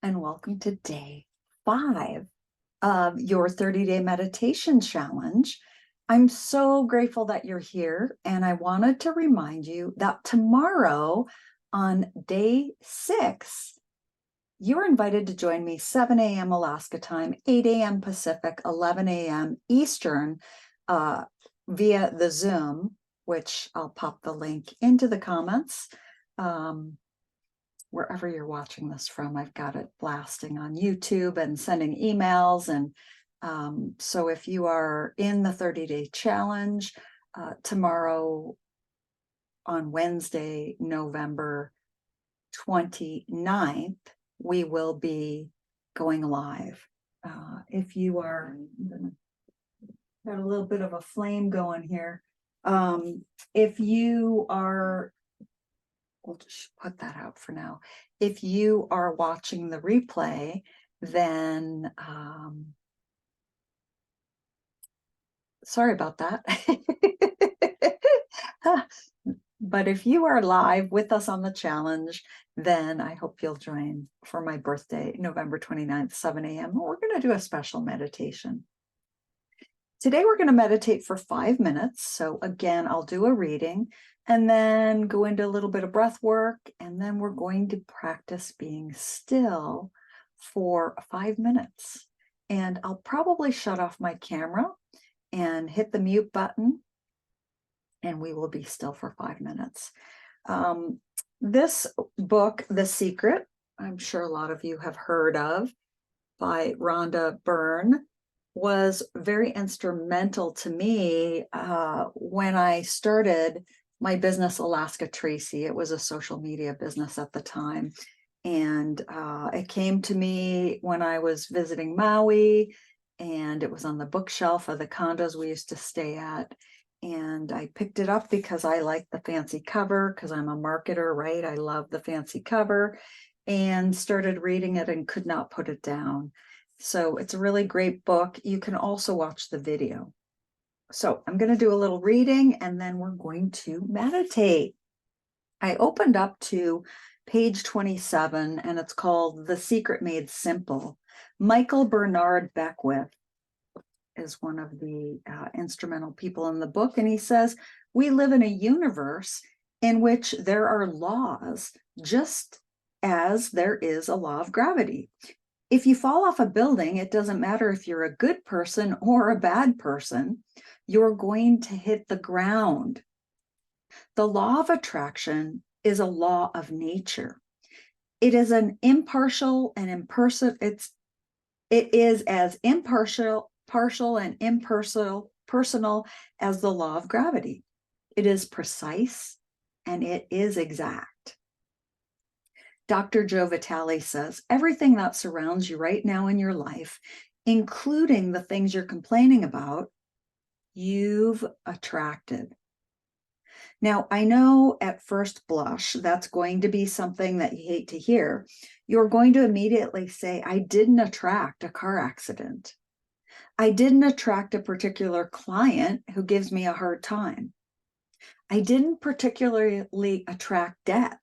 and welcome to day 5 of your 30-day meditation challenge. I'm so grateful that you're here, and I wanted to remind you that tomorrow on day 6, you're invited to join me 7 a.m. Alaska time, 8 a.m. Pacific, 11 a.m. Eastern via the Zoom, which I'll pop the link into the comments. Wherever you're watching this from, I've got it blasting on YouTube and sending emails. And so if you are in the 30-day challenge, tomorrow on Wednesday, November 29th, we will be going live. If you are, got a little bit of a flame going here. If you are, we'll just put that out for now. If you are watching the replay, then sorry about that. But if you are live with us on the challenge, then I hope you'll join for my birthday, November 29th, 7 a.m. We're going to do a special meditation. Today, we're going to meditate for 5 minutes. So again, I'll do a reading and then go into a little bit of breath work. And then we're going to practice being still for 5 minutes. And I'll probably shut off my camera and hit the mute button, and we will be still for 5 minutes. This book, The Secret, I'm sure a lot of you have heard of, by Rhonda Byrne, was very instrumental to me when I started my business, Alaska Tracy. It was a social media business at the time. And it came to me when I was visiting Maui, and it was on the bookshelf of the condos we used to stay at. And I picked it up because I like the fancy cover, because I'm a marketer, right? I love the fancy cover, and started reading it and could not put it down. So it's a really great book. You can also watch the video. So I'm going to do a little reading, and then we're going to meditate. I opened up to page 27, and it's called The Secret Made Simple. Michael Bernard Beckwith is one of the instrumental people in the book, and he says, we live in a universe in which there are laws, just as there is a law of gravity. If you fall off a building, it doesn't matter if you're a good person or a bad person, you're going to hit the ground. The law of attraction is a law of nature. It is an impartial and impersonal, it is as partial and impersonal as the law of gravity. It is precise and it is exact. Dr. Joe Vitale says, everything that surrounds you right now in your life, including the things you're complaining about, you've attracted. Now, I know at first blush, that's going to be something that you hate to hear. You're going to immediately say, I didn't attract a car accident. I didn't attract a particular client who gives me a hard time. I didn't particularly attract debt.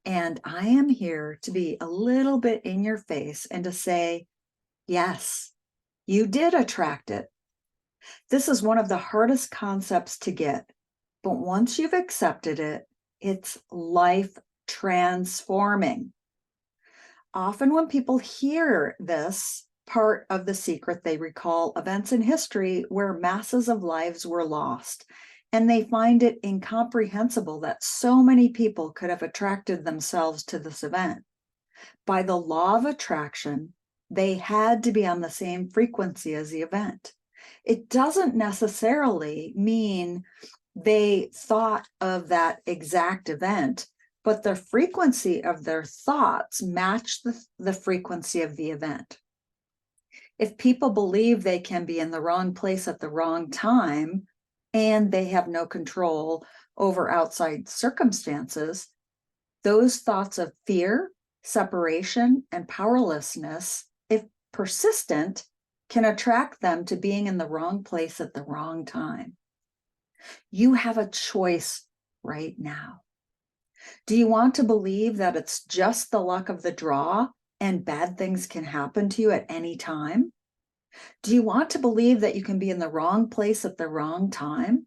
And I am here to be a little bit in your face and to say, yes, you did attract it. This is one of the hardest concepts to get, but once you've accepted it, it's life transforming. Often when people hear this part of the secret, they recall events in history where masses of lives were lost, and they find it incomprehensible that so many people could have attracted themselves to this event. By the law of attraction, they had to be on the same frequency as the event. It doesn't necessarily mean they thought of that exact event, but the frequency of their thoughts matched the frequency of the event. If people believe they can be in the wrong place at the wrong time, and they have no control over outside circumstances, those thoughts of fear, separation, and powerlessness, if persistent, can attract them to being in the wrong place at the wrong time. You have a choice right now. Do you want to believe that it's just the luck of the draw and bad things can happen to you at any time? Do you want to believe that you can be in the wrong place at the wrong time?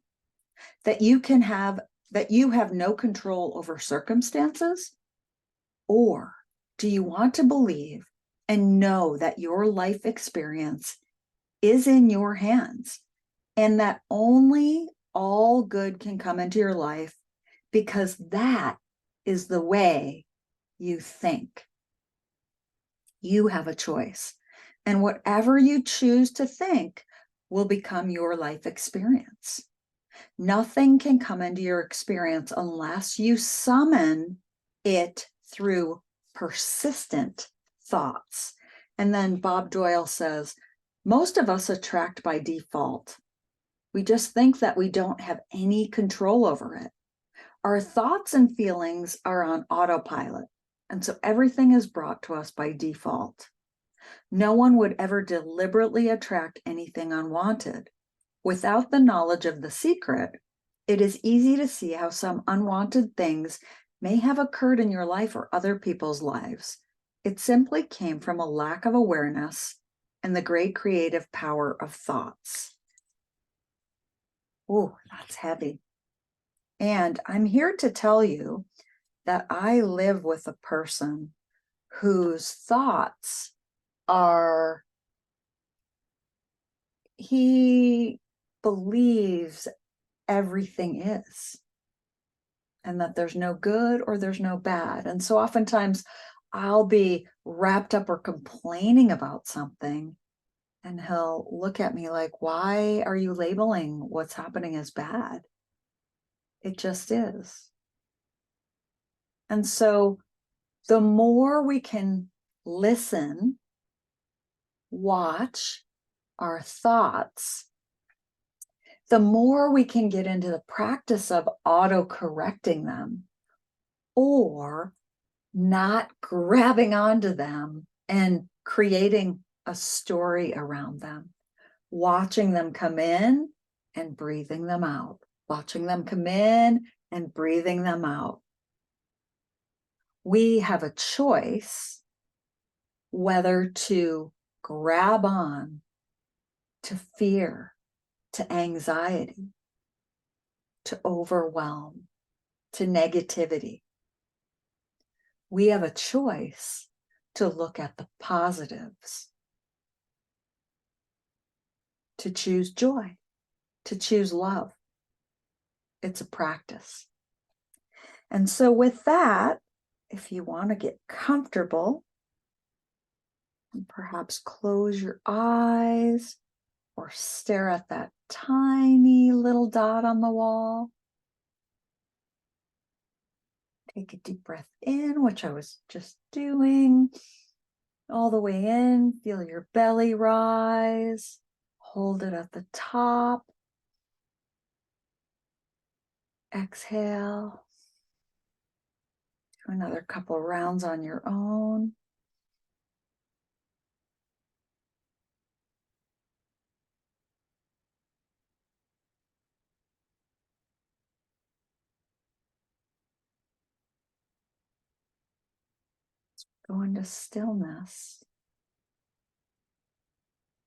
That you have no control over circumstances? Or do you want to believe and know that your life experience is in your hands and that only all good can come into your life because that is the way you think? You have a choice. And whatever you choose to think will become your life experience. Nothing can come into your experience unless you summon it through persistent thoughts. And then Bob Doyle says, most of us attract by default. We just think that we don't have any control over it. Our thoughts and feelings are on autopilot. And so everything is brought to us by default. No one would ever deliberately attract anything unwanted. Without the knowledge of the secret, it is easy to see how some unwanted things may have occurred in your life or other people's lives. It simply came from a lack of awareness and the great creative power of thoughts. Oh, that's heavy. And I'm here to tell you that I live with a person whose thoughts are, he believes everything is, and that there's no good or there's no bad. And so oftentimes I'll be wrapped up or complaining about something, and he'll look at me like, why are you labeling what's happening as bad? It just is. And so the more we can listen, watch our thoughts, the more we can get into the practice of auto-correcting them or not grabbing onto them and creating a story around them, watching them come in and breathing them out, watching them come in and breathing them out. We have a choice whether to grab on to fear, to anxiety, to overwhelm, to negativity. We have a choice to look at the positives, to choose joy, to choose love. It's a practice. And so with that, if you want to get comfortable, perhaps close your eyes or stare at that tiny little dot on the wall. Take a deep breath in, which I was just doing. All the way in, feel your belly rise. Hold it at the top. Exhale. Do another couple rounds on your own. Go into stillness.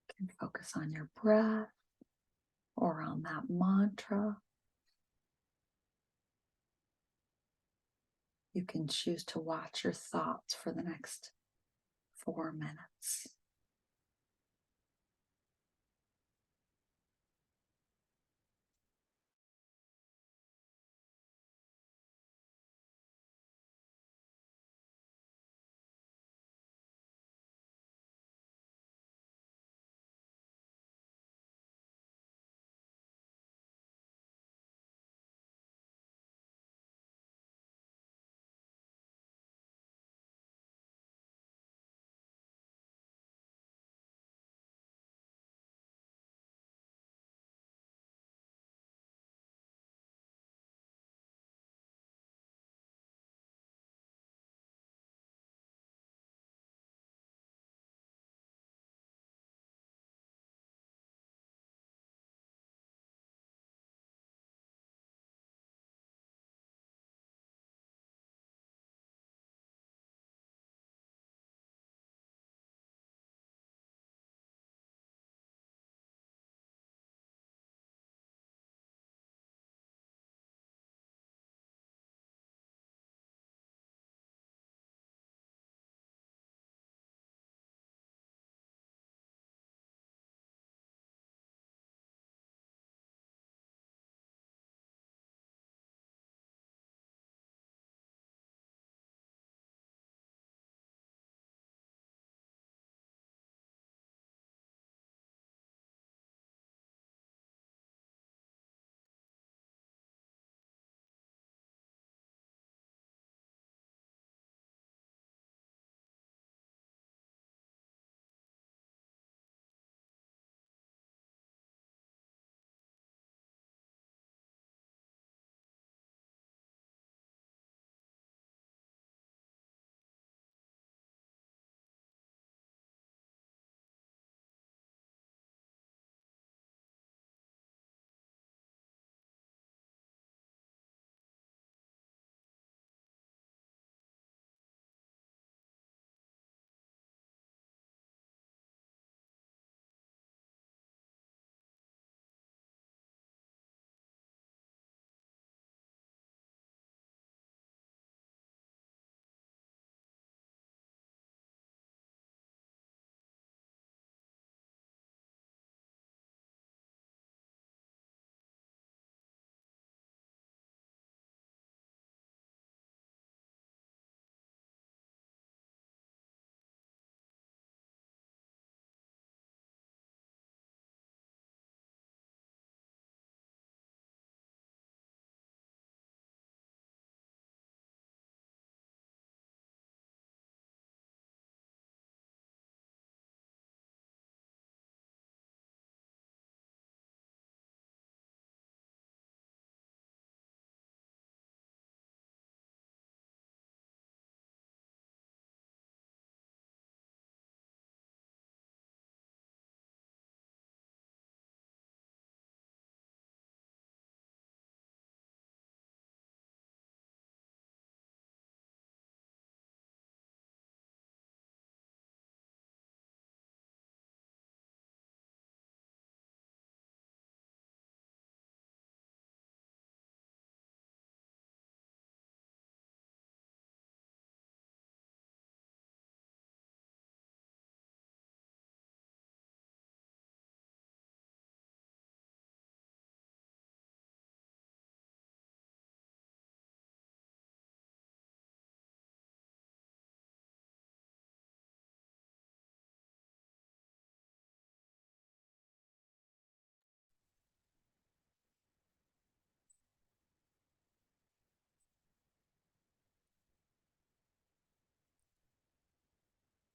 You can focus on your breath or on that mantra. You can choose to watch your thoughts for the next 4 minutes.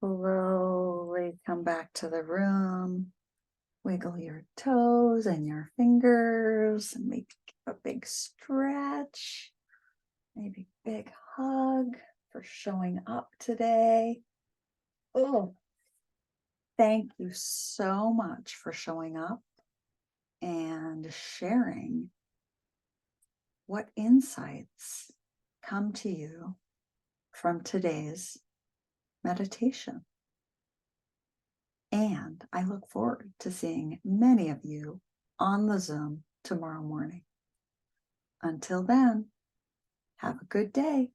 Slowly come back to the room. Wiggle your toes and your fingers and make a big stretch. Maybe big hug for showing up today. Oh, thank you so much for showing up and sharing what insights come to you from today's meditation. And I look forward to seeing many of you on the Zoom tomorrow morning. Until then, have a good day.